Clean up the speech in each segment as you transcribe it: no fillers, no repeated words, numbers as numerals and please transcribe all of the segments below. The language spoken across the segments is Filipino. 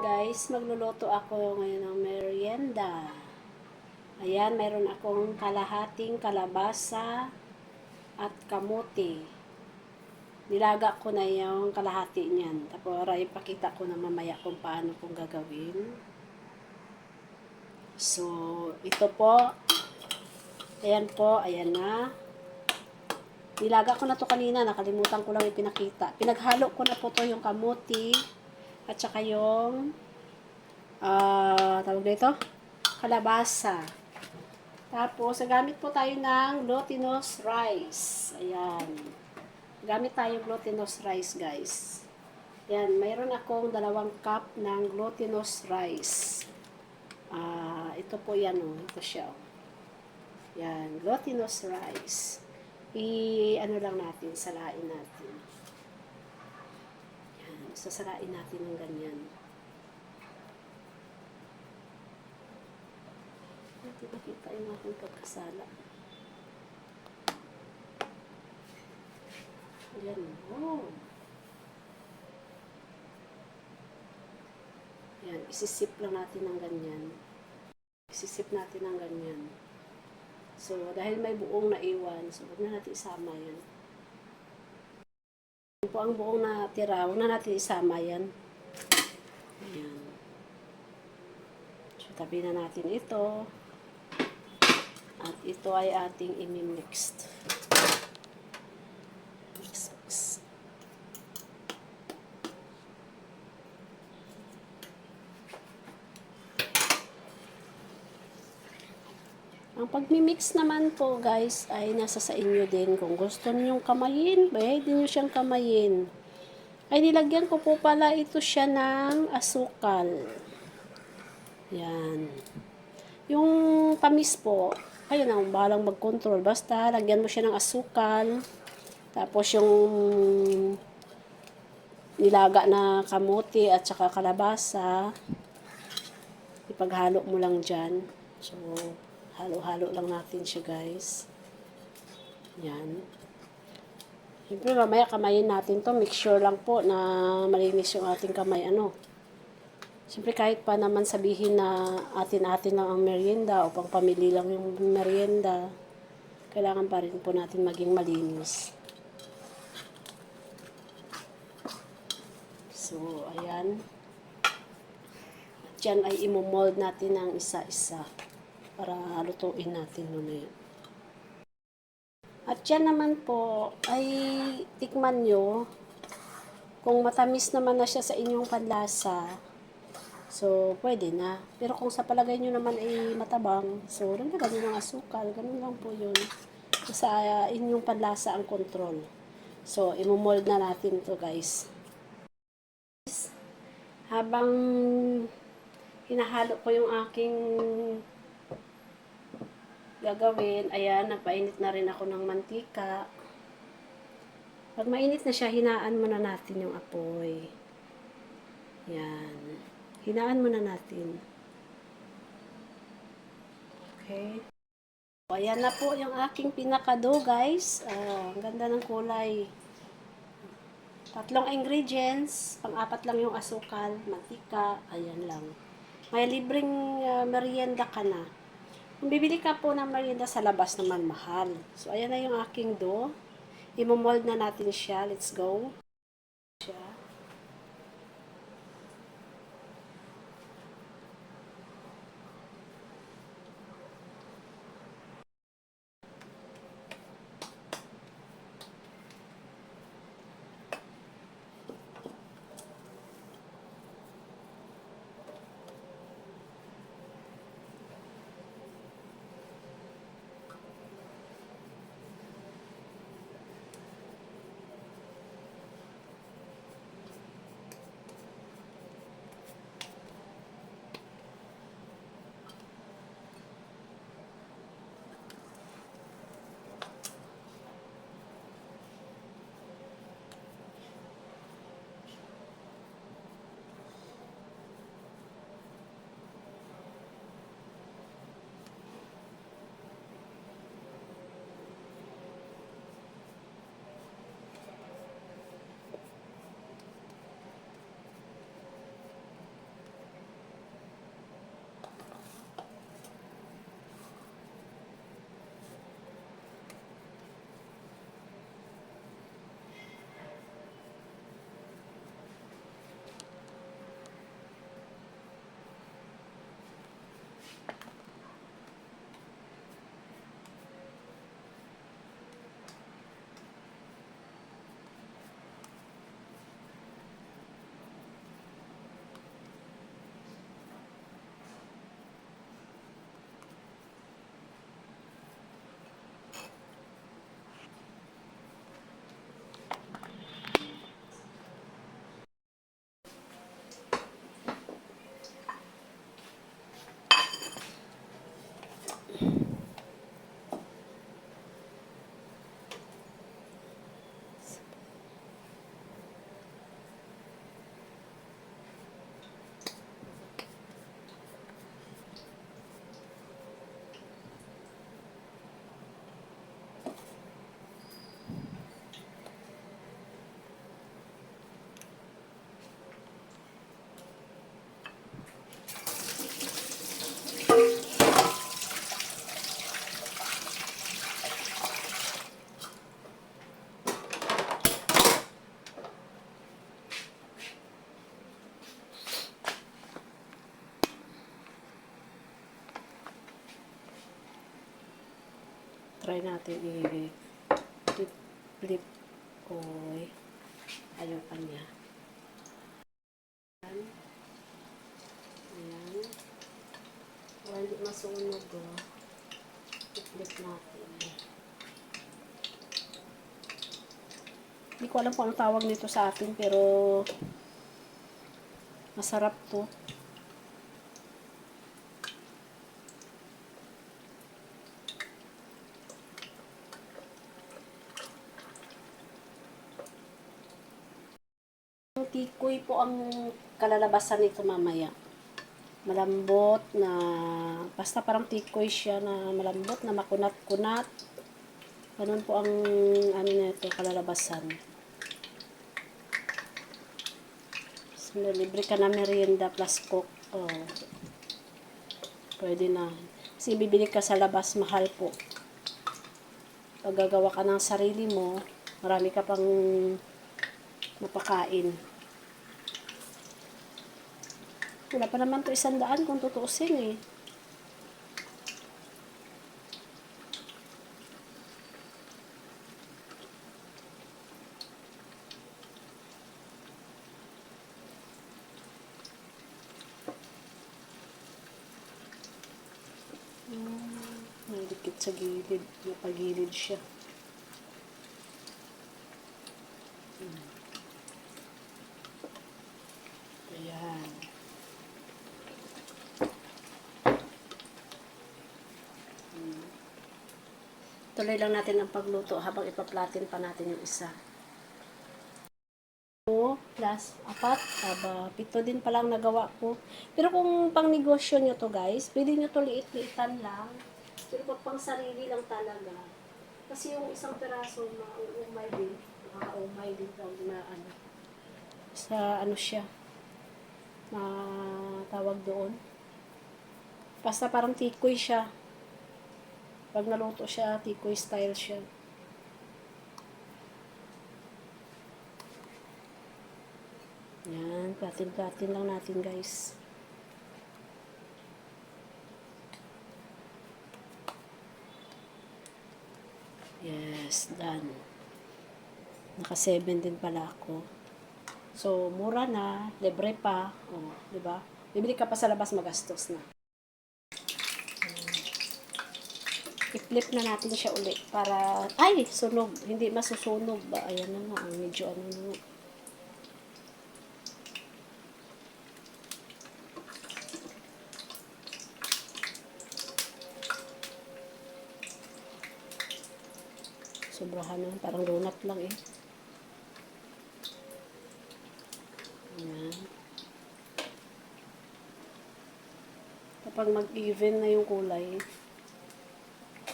guys, magluluto ako ngayon ng merienda. Ayan, mayroon akong kalahating kalabasa at kamuti. Nilaga ko na yung kalahati niyan. Tapos ipakita ko na mamaya kung paano kong gagawin. So, ito po. Ayan po, ayan na. Nilaga ko na to kanina, nakalimutan ko lang ipinakita. Pinaghalo ko na po to yung kamuti at saka yung tawag dito, kalabasa. Tapos, gamit po tayo ng glutinous rice. Ayan. Gamit tayo glutinous rice, guys. Ayan, mayroon akong 2 cup ng glutinous rice. Ito po yan, oh. Ito siya, oh. Yan, glutinous rice. Ano lang natin, salain natin. Yan, sasalain natin ng ganyan. Hindi makita yung aking pagkasala. Yan, oh. Yan, isisip lang natin ng ganyan. Isisip natin ng ganyan. So, dahil may buong naiwan, so huwag na natin isama yan. Yan po ang buong natira, huwag na natin isama yan. Ayan. So, tabi na natin ito. At ito ay ating imi-mix. Mix. Ang pagmi-mix naman po, guys, ay nasa sa inyo din. Kung gusto niyo kamayin, pwede niyo siyang kamayin. Ay, nilagyan ko po pala ito siya ng asukal. Yan. Yung tamis po, kayo na bahalang mag-control. Basta, lagyan mo siya ng asukal. Tapos yung nilaga na kamote at saka kalabasa, ipaghalo mo lang dyan. So, halo-halo lang natin siya, guys. Yan. Siyempre, mamaya kamayin natin to. Make sure lang po na malinis yung ating kamay. Siyempre, kahit pa naman sabihin na atin-atin lang ang merienda o pang pamili lang yung merienda, kailangan pa rin po natin maging malinis. So, ayan. At yan ay imomold natin ng isa-isa para lutuin natin mamaya. At yan naman po ay tikman nyo kung matamis naman na siya sa inyong panlasa. So, pwede na. Pero kung sa palagay nyo naman ay matabang, so, lagyan nyo ng asukal. Ganun lang po yun. Sa inyong panlasa ang control. So, imomold na natin to, guys. Habang hinahalo ko yung aking gagawin, ayan, napainit na rin ako ng mantika. Pag mainit na siya, hinaan muna natin yung apoy. Yan. Hinaan muna natin. Okay. Ayan na po yung aking pinakado, guys. Ang ganda ng kulay. 3 ingredients. Pang-4 lang yung asukal, mantika. Ayan lang. May libreng merienda ka na. Kung bibili ka po ng merienda sa labas naman, mahal. So, ayan na yung aking dough. Imomold na natin siya. Let's go. try natin i-flip. Oy, ayaw pa niya. Ayan. Para hindi masunog, oh. I-flip natin. Hindi ko alam kung anong tawag nito sa atin, pero masarap to. Tikoy po ang kalalabasan nito mamaya. Malambot na, basta parang tikoy siya na malambot na makunat-kunat. Ganun po ang ano nito, kalalabasan. So, libre ka na merienda plus coke. Oh. Pwede na. Kasi bibili ka sa labas, mahal po. Pag gagawa ka ng sarili mo, marami ka pang mapakain. Wala pa naman to 100 kung tutuusin eh. Nandikit sa gilid. Napagilid siya. Ayan. Tuloy lang natin ang pagluto habang ipa-platin pa natin yung isa. 2 plus 4, 7 din palang nagawa ko. Pero kung pang negosyo nyo to guys, pwede nyo to liit-liitan lang. Pero kung pang sarili lang talaga, kasi yung isang peraso mauumay din, nakakaumay din na ano, sa ano siya, tawag doon. Basta parang tikoy siya. Pag naluto siya, tikoy style siya. Yan, platin-platin lang natin guys. Yes, done. Naka 7 din pala ako. So, mura na, libre pa. Oh, di ba? Bibili ka pa sa labas, magastos na. I-flip na natin siya uli para, ay, sunog. Hindi masusunog ba? Ayan na nga, medyo ano na. Sobrahan na, parang donut lang eh. Ayan. Kapag mag-even na yung kulay,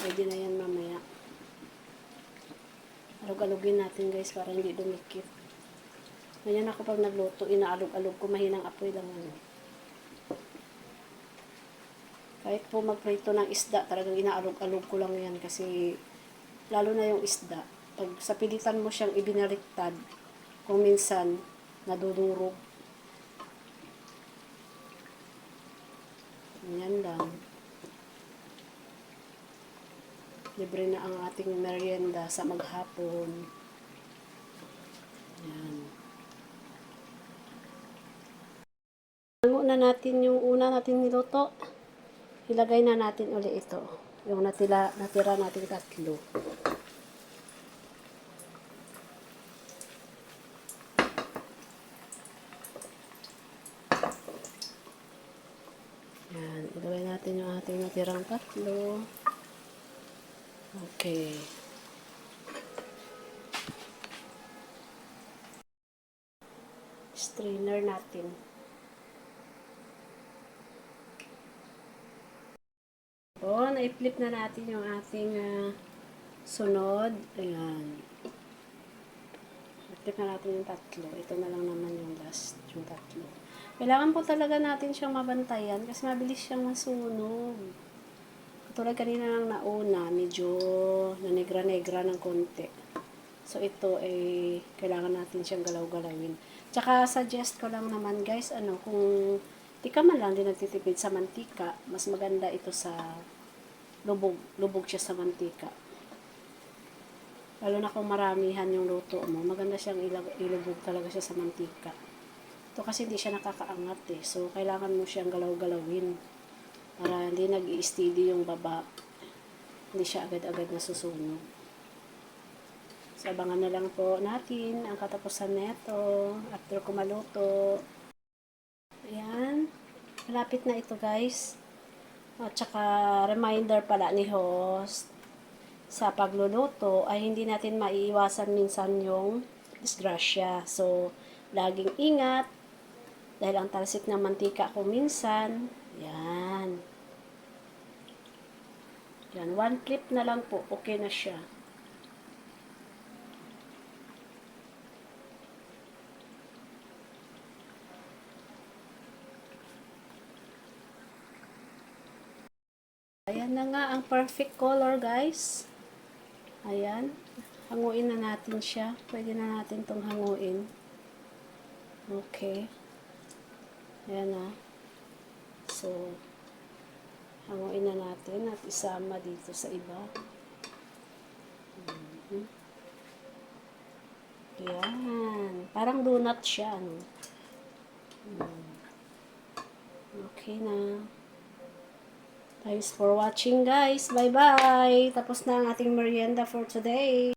pwede na yan mamaya. Alog-alogin natin guys para hindi dumikit. Ganyan ako pag nagluto, inaalog-alog ko, mahinang apoy lang ano. Kahit po magprito ng isda, talagang inaalog-alog ko lang yan kasi lalo na yung isda. Pag sa pilitan mo siyang ibinaliktad, kung minsan nadudurog. Yan lang. Libre na ang ating merienda sa maghapon. Yan. Hango na natin yung una natin niluto. Ilagay na natin uli ito. Yung natira natin 3. Yan. Ilagay natin yung ating natirang 3. Okay. Strainer natin. O, na-flip na natin yung ating sunod. Ayan. I-flip na natin yung 3. Ito na lang naman yung last, yung 3. Kailangan po talaga natin siyang mabantayan kasi mabilis siyang masunog. Katulad kanina lang nauna, medyo nanegra-negra ng konti. So, ito ay kailangan natin siyang galaw-galawin. Tsaka, suggest ko lang naman guys, kung di ka man lang din nagtitipid sa mantika, mas maganda ito sa lubog. Lubog siya sa mantika. Lalo na kung maramihan yung luto mo, maganda siyang ilubog talaga siya sa mantika. Ito kasi hindi siya nakakaangat eh. So, kailangan mo siyang galaw-galawin para hindi nag-i-steady yung baba. Hindi siya agad-agad nasusunog. So, abangan na lang po natin ang katapusan nito after ko maluto. Ayan. Malapit na ito guys. At saka reminder pala ni host, sa pagluluto ay hindi natin maiiwasan minsan yung disgrasya. So, laging ingat dahil ang talsik ng mantika ko minsan, yan. Yan, one clip na lang po, okay na siya. Ayan na nga ang perfect color guys. Ayan. Hanguin na natin siya. Pwede na natin itong hanguin. Okay. Ayan na. So, hanguin na natin at isama dito sa iba. Ayan. Parang donut siya. Ano? Okay na. Thanks for watching guys. Bye-bye. Tapos na ang ating merienda for today.